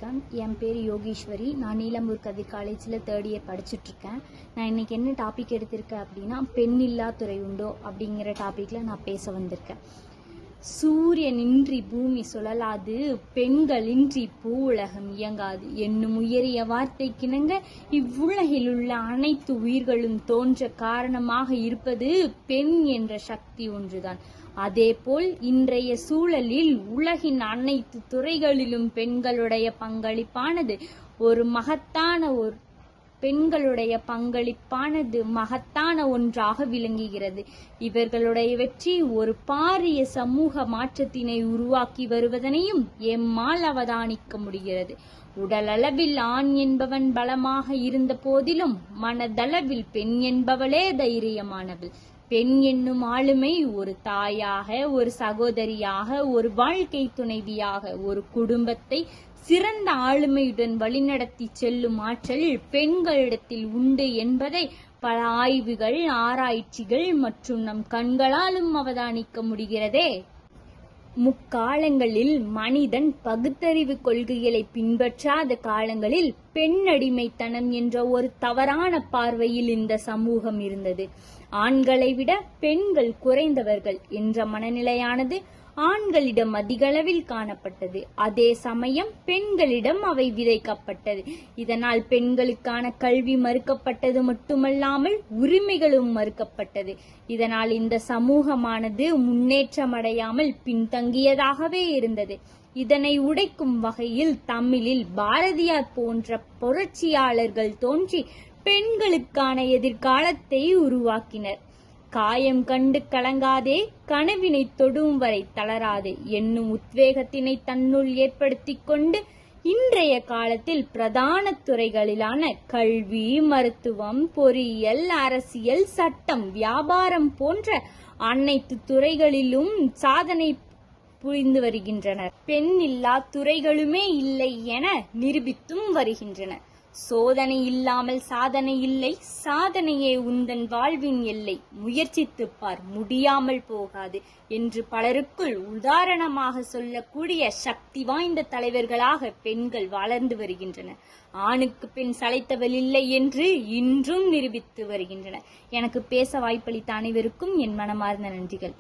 வணக்கம். என் பேர் யோகீஸ்வரி. நான் நீலம்பூர் கதிர் காலேஜில் 3rd இயர் படிச்சுட்ருக்கேன். நான் இன்றைக்கி என்ன டாபிக் எடுத்திருக்கேன் அப்படின்னா, பெண்ணில்லா துறை உண்டோ அப்படிங்கிற டாப்பிக்கில் நான் பேச வந்திருக்கேன். சூரியனின்றி பூமி சுழலாது, பெண்களின்றி பூ உலகம் இயங்காது என்னும் உயரிய வார்த்தைக்கிணங்க இவ்வுலகில் உள்ள அனைத்து உயிர்களும் தோன்ற காரணமாக இருப்பது பெண் என்ற சக்தி ஒன்றுதான். அதேபோல் இன்றைய சூழலில் உலகின் அனைத்து துறைகளிலும் பெண்களுடைய பங்களிப்பானது மகத்தான ஒன்றாக விளங்குகிறது. இவர்களுடைய வெற்றி ஒரு பாரிய சமூக மாற்றத்தினை உருவாக்கி வருவதனையும் எம்மால் அவதானிக்க முடிகிறது. உடலளவில் ஆண் என்பவன் பலமாக இருந்த போதிலும் மனதளவில் பெண் என்பவளே தைரியமானவள். பெண் என்னும் ஆளுமை ஒரு தாயாக, ஒரு சகோதரியாக, ஒரு வாழ்க்கை துணைவியாக, ஒரு குடும்பத்தை சிறந்த ஆளுமையுடன் வழிநடத்தி செல்லும் ஆற்றல் பெண்களிடத்தில் உண்டு என்பதை பல ஆய்வுகள், ஆராய்ச்சிகள் மற்றும் நம் கண்களாலும் அவதானிக்க முடிகிறதே. முக்காலங்களில் மனிதன் பகுத்தறிவு கொள்கைகளை பின்பற்றாத காலங்களில் பெண் அடிமைத்தனம் என்ற ஒரு தவறான பார்வையில் இந்த சமூகம் இருந்தது. ஆண்களை விட பெண்கள் குறைந்தவர்கள் என்ற மனநிலையானது ஆண்களிடம் அதிகளவில் காணப்பட்டது. அதே சமயம் பெண்களிடம் அவை விதைக்கப்பட்டது. இதனால் பெண்களுக்கான கல்வி மறுக்கப்பட்டது மட்டுமல்லாமல் உரிமைகளும் மறுக்கப்பட்டது. இதனால் இந்த சமூகமானது முன்னேற்றமடையாமல் பின்தங்கியதாகவே இருந்தது. இதனை உடைக்கும் வகையில் தமிழில் பாரதியார் போன்ற புரட்சியாளர்கள் தோன்றி பெண்களுக்கான எதிர்காலத்தை உருவாக்கினர். காயம் கண்டு கலங்காதே, கனவினை தொடும் வரை தளராதே என்னும் உத்வேகத்தினை தன்னுள் ஏற்படுத்தி கொண்டு இன்றைய காலத்தில் பிரதான துறைகளிலான கல்வி, மருத்துவம், பொறியியல், அரசியல், சட்டம், வியாபாரம் போன்ற அனைத்து துறைகளிலும் சாதனை புரிந்து வருகின்றனர். பெண் இல்லா துறைகளுமே இல்லை என நிரூபித்தும் வருகின்றனர். சோதனை இல்லாமல் சாதனை இல்லை, சாதனையே உந்தன் வாழ்வின் எல்லை, முயற்சித்துப் பார் முடியாமல் போகாது என்று பலருக்குள் உதாரணமாக சொல்லக்கூடிய சக்தி வாய்ந்த தலைவர்களாக பெண்கள் வளர்ந்து வருகின்றனர். ஆணுக்கு பெண் சளைத்தவள் இல்லை என்று இன்றும் நிரூபித்து வருகின்றனர். எனக்கு பேச வாய்ப்பளித்த அனைவருக்கும் என் மனமார்ந்த நன்றிகள்.